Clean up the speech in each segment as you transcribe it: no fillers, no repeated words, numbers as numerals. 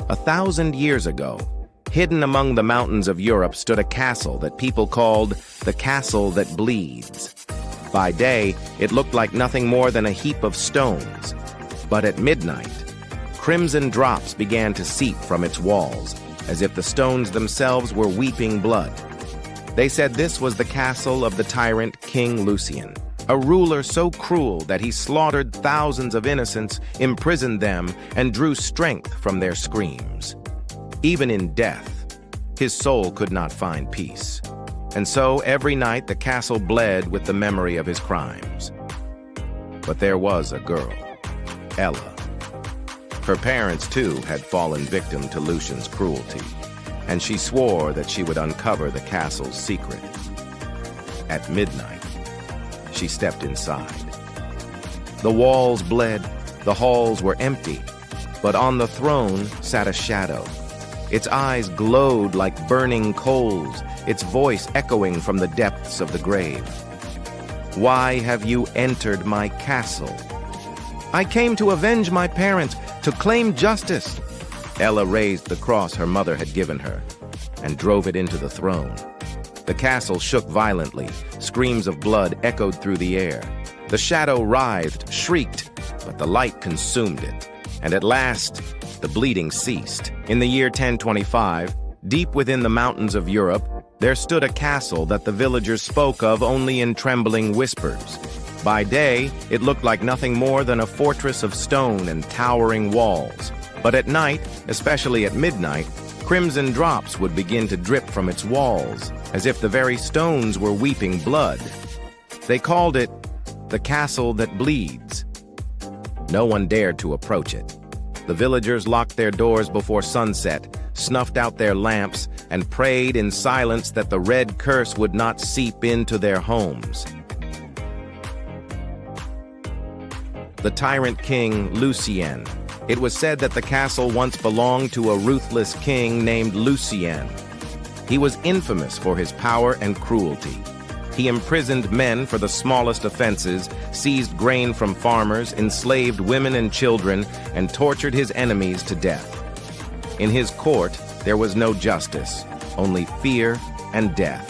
1,000 years ago, hidden among the mountains of Europe stood a castle that people called the Castle That Bleeds. By day, it looked like nothing more than a heap of stones. But at midnight, crimson drops began to seep from its walls, as if the stones themselves were weeping blood. They said this was the castle of the tyrant King Lucian, a ruler so cruel that he slaughtered thousands of innocents, imprisoned them, and drew strength from their screams. Even in death, his soul could not find peace. And so every night the castle bled with the memory of his crimes. But there was a girl, Ella. Her parents, too, had fallen victim to Lucian's cruelty, and she swore that she would uncover the castle's secret. At midnight, she stepped inside. The walls bled, the halls were empty, but on the throne sat a shadow. Its eyes glowed like burning coals, its voice echoing from the depths of the grave. "Why have you entered my castle?" "I came to avenge my parents, to claim justice." Ella raised the cross her mother had given her and drove it into the throne. The castle shook violently. Screams of blood echoed through the air. The shadow writhed, shrieked, but the light consumed it. And at last, the bleeding ceased. In the year 1025, deep within the mountains of Europe, there stood a castle that the villagers spoke of only in trembling whispers. By day, it looked like nothing more than a fortress of stone and towering walls. But at night, especially at midnight, crimson drops would begin to drip from its walls, as if the very stones were weeping blood. They called it the Castle That Bleeds. No one dared to approach it. The villagers locked their doors before sunset, snuffed out their lamps, and prayed in silence that the red curse would not seep into their homes. The tyrant king Lucien. It was said that the castle once belonged to a ruthless king named Lucien. He was infamous for his power and cruelty. He imprisoned men for the smallest offenses, seized grain from farmers, enslaved women and children, and tortured his enemies to death. In his court, there was no justice, only fear and death.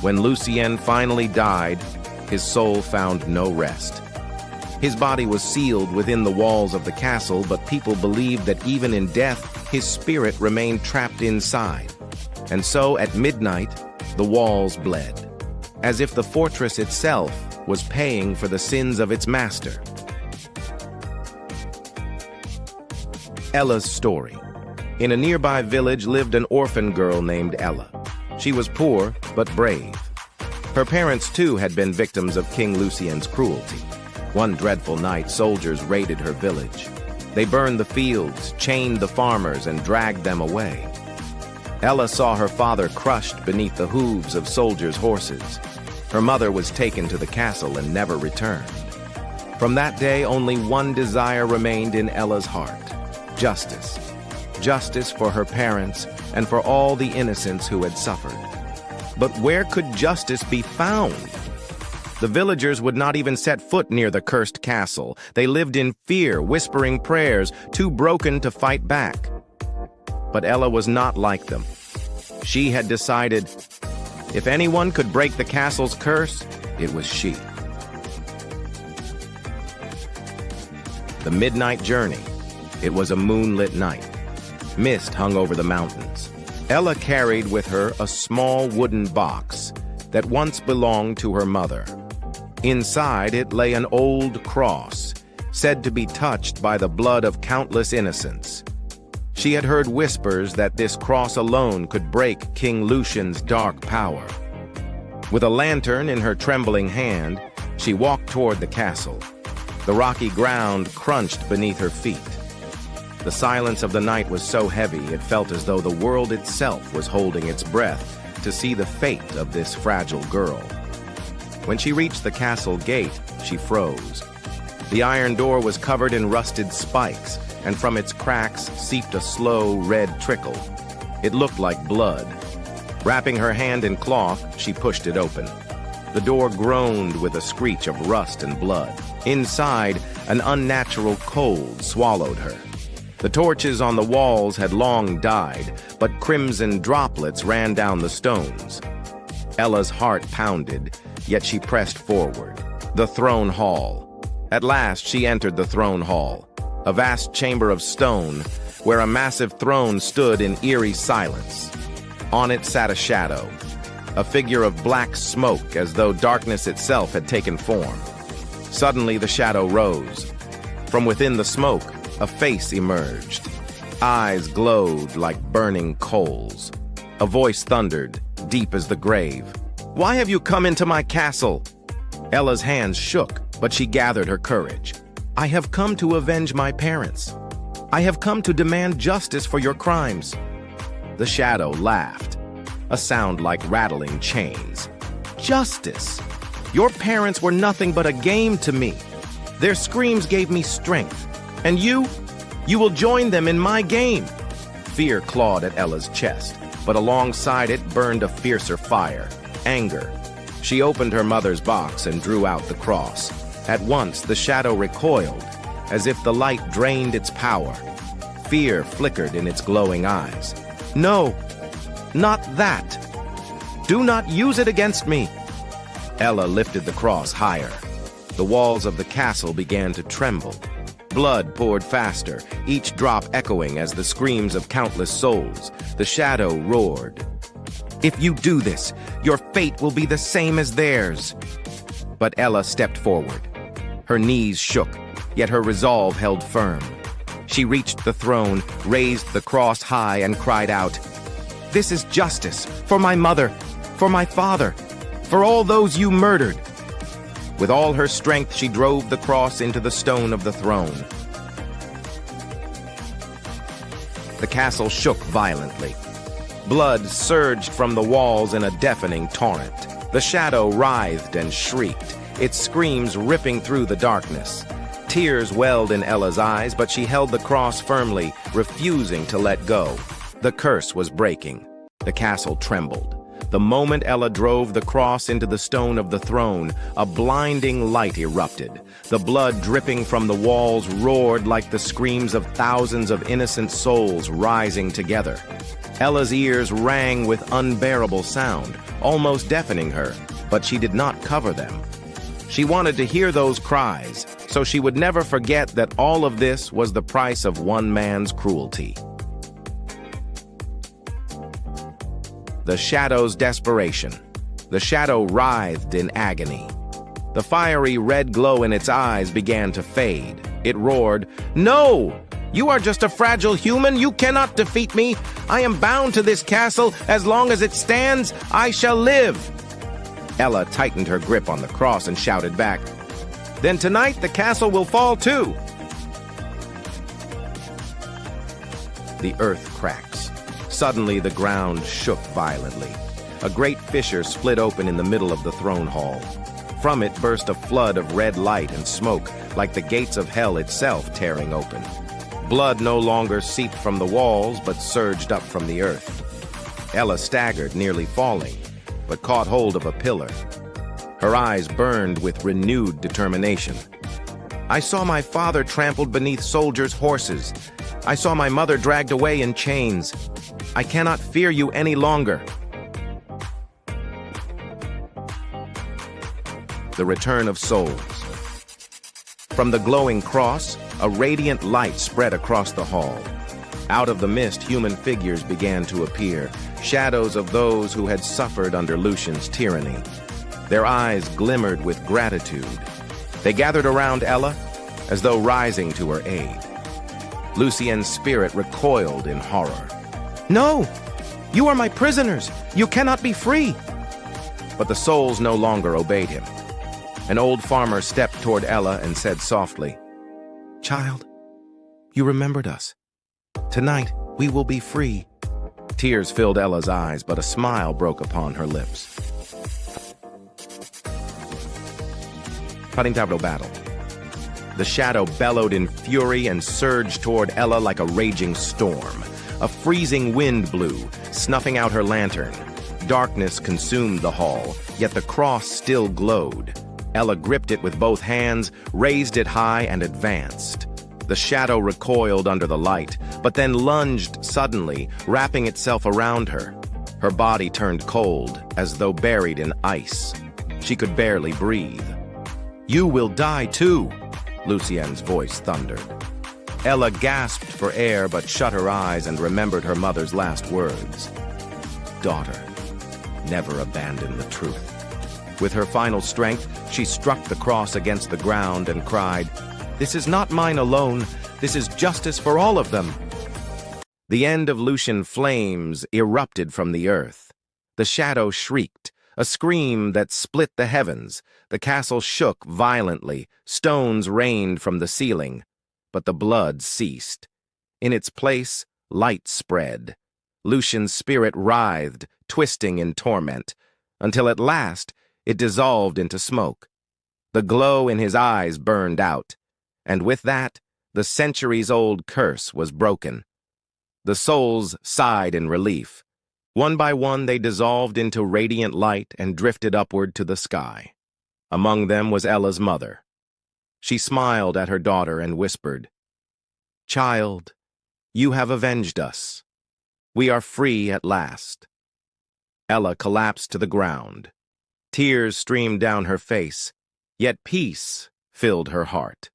When Lucien finally died, his soul found no rest. His body was sealed within the walls of the castle, but people believed that even in death, his spirit remained trapped inside. And so, at midnight, the walls bled, as if the fortress itself was paying for the sins of its master. Ella's story. In a nearby village lived an orphan girl named Ella. She was poor, but brave. Her parents, too, had been victims of King Lucien's cruelty. One dreadful night, soldiers raided her village. They burned the fields, chained the farmers, and dragged them away. Ella saw her father crushed beneath the hooves of soldiers' horses. Her mother was taken to the castle and never returned. From that day, only one desire remained in Ella's heart: justice. Justice for her parents and for all the innocents who had suffered. But where could justice be found? The villagers would not even set foot near the cursed castle. They lived in fear, whispering prayers, too broken to fight back. But Ella was not like them. She had decided, if anyone could break the castle's curse, it was she. The midnight journey. It was a moonlit night. Mist hung over the mountains. Ella carried with her a small wooden box that once belonged to her mother. Inside it lay an old cross, said to be touched by the blood of countless innocents. She had heard whispers that this cross alone could break King Lucian's dark power. With a lantern in her trembling hand, she walked toward the castle. The rocky ground crunched beneath her feet. The silence of the night was so heavy it felt as though the world itself was holding its breath to see the fate of this fragile girl. When she reached the castle gate, she froze. The iron door was covered in rusted spikes, and from its cracks seeped a slow red trickle. It looked like blood. Wrapping her hand in cloth, she pushed it open. The door groaned with a screech of rust and blood. Inside, an unnatural cold swallowed her. The torches on the walls had long died, but crimson droplets ran down the stones. Ella's heart pounded, yet she pressed forward. The throne hall. At last she entered the throne hall, a vast chamber of stone where a massive throne stood in eerie silence. On it sat a shadow, a figure of black smoke as though darkness itself had taken form. Suddenly the shadow rose. From within the smoke, a face emerged. Eyes glowed like burning coals. A voice thundered, deep as the grave. "Why have you come into my castle?" Ella's hands shook, but she gathered her courage. "I have come to avenge my parents. I have come to demand justice for your crimes." The shadow laughed, a sound like rattling chains. "Justice? Your parents were nothing but a game to me. Their screams gave me strength. And you will join them in my game." Fear clawed at Ella's chest, but alongside it burned a fiercer fire, anger. She opened her mother's box and drew out the cross. At once, the shadow recoiled, as if the light drained its power. Fear flickered in its glowing eyes. "No, not that. Do not use it against me." Ella lifted the cross higher. The walls of the castle began to tremble. Blood poured faster, each drop echoing as the screams of countless souls. The shadow roared. "If you do this, your fate will be the same as theirs." But Ella stepped forward. Her knees shook, yet her resolve held firm. She reached the throne, raised the cross high, and cried out, "This is justice for my mother, for my father, for all those you murdered." With all her strength, she drove the cross into the stone of the throne. The castle shook violently. Blood surged from the walls in a deafening torrent. The shadow writhed and shrieked, its screams ripping through the darkness. Tears welled in Ella's eyes, but she held the cross firmly, refusing to let go. The curse was breaking. The castle trembled. The moment Ella drove the cross into the stone of the throne, a blinding light erupted. The blood dripping from the walls roared like the screams of thousands of innocent souls rising together. Ella's ears rang with unbearable sound, almost deafening her, but she did not cover them. She wanted to hear those cries, so she would never forget that all of this was the price of one man's cruelty. The shadow's desperation. The shadow writhed in agony. The fiery red glow in its eyes began to fade. It roared, "No! You are just a fragile human. You cannot defeat me. I am bound to this castle. As long as it stands, I shall live." Ella tightened her grip on the cross and shouted back, "Then tonight the castle will fall too." The earth cracks. Suddenly the ground shook violently. A great fissure split open in the middle of the throne hall. From it burst a flood of red light and smoke, like the gates of hell itself tearing open. Blood no longer seeped from the walls, but surged up from the earth. Ella staggered, nearly falling, but caught hold of a pillar. Her eyes burned with renewed determination. "I saw my father trampled beneath soldiers' horses. I saw my mother dragged away in chains. I cannot fear you any longer." The return of souls. From the glowing cross, a radiant light spread across the hall. Out of the mist, human figures began to appear, shadows of those who had suffered under Lucian's tyranny. Their eyes glimmered with gratitude. They gathered around Ella, as though rising to her aid. Lucian's spirit recoiled in horror. "No! You are my prisoners! You cannot be free!" But the souls no longer obeyed him. An old farmer stepped toward Ella and said softly, "Child, you remembered us. Tonight, we will be free." Tears filled Ella's eyes, but a smile broke upon her lips. Parintablo battle. The shadow bellowed in fury and surged toward Ella like a raging storm. A freezing wind blew, snuffing out her lantern. Darkness consumed the hall, yet the cross still glowed. Ella gripped it with both hands, raised it high, and advanced. The shadow recoiled under the light, but then lunged suddenly, wrapping itself around her. Her body turned cold, as though buried in ice. She could barely breathe. "You will die too," Lucien's voice thundered. Ella gasped for air but shut her eyes and remembered her mother's last words. Daughter, never abandon the truth. With her final strength, she struck the cross against the ground and cried, "This is not mine alone. This is justice for all of them." The end of Lucian flames erupted from the earth. The shadow shrieked, a scream that split the heavens. The castle shook violently, stones rained from the ceiling. But the blood ceased. In its place, light spread. Lucian's spirit writhed, twisting in torment, until at last it dissolved into smoke. The glow in his eyes burned out, and with that, the centuries-old curse was broken. The souls sighed in relief. One by one they dissolved into radiant light and drifted upward to the sky. Among them was Ella's mother. She smiled at her daughter and whispered, "Child, you have avenged us. We are free at last." Ella collapsed to the ground. Tears streamed down her face, yet peace filled her heart.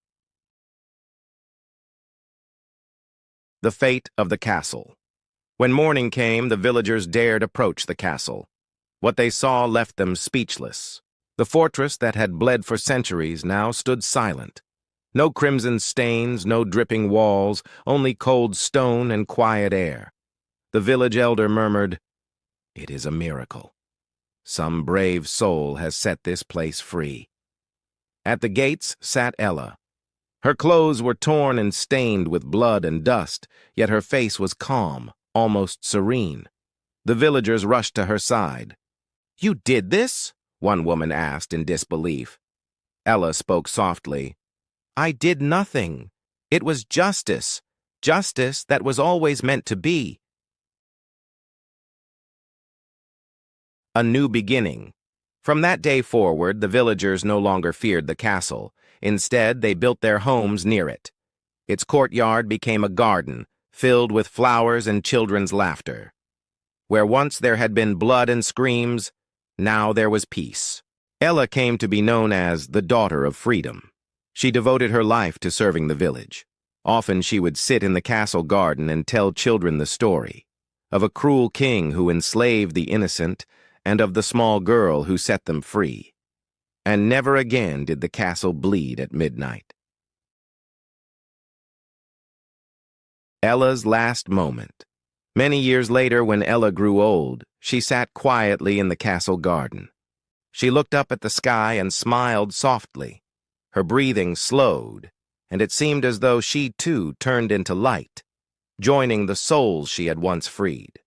The fate of the castle. When morning came, the villagers dared approach the castle. What they saw left them speechless. The fortress that had bled for centuries now stood silent. No crimson stains, no dripping walls, only cold stone and quiet air. The village elder murmured, "It is a miracle. Some brave soul has set this place free." At the gates sat Ella. Her clothes were torn and stained with blood and dust, yet her face was calm, almost serene. The villagers rushed to her side. "You did this?" one woman asked in disbelief. Ella spoke softly. "I did nothing. It was justice. Justice that was always meant to be." A new beginning. From that day forward, the villagers no longer feared the castle. Instead, they built their homes near it. Its courtyard became a garden, filled with flowers and children's laughter. Where once there had been blood and screams, now there was peace. Ella came to be known as the Daughter of Freedom. She devoted her life to serving the village. Often she would sit in the castle garden and tell children the story of a cruel king who enslaved the innocent and of the small girl who set them free. And never again did the castle bleed at midnight. Ella's last moment. Many years later, when Ella grew old, she sat quietly in the castle garden. She looked up at the sky and smiled softly. Her breathing slowed, and it seemed as though she too turned into light, joining the souls she had once freed.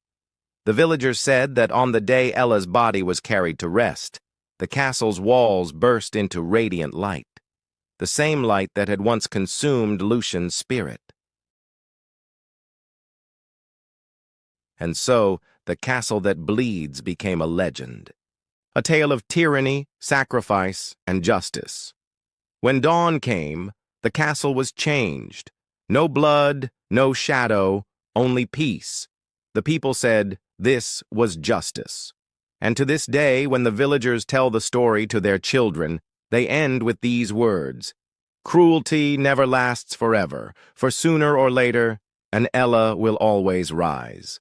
The villagers said that on the day Ella's body was carried to rest, the castle's walls burst into radiant light, the same light that had once consumed Lucian's spirit. And so, the castle that bleeds became a legend, a tale of tyranny, sacrifice, and justice. When dawn came, the castle was changed. No blood, no shadow, only peace. The people said, this was justice. And to this day, when the villagers tell the story to their children, they end with these words, "Cruelty never lasts forever, for sooner or later, an Ella will always rise."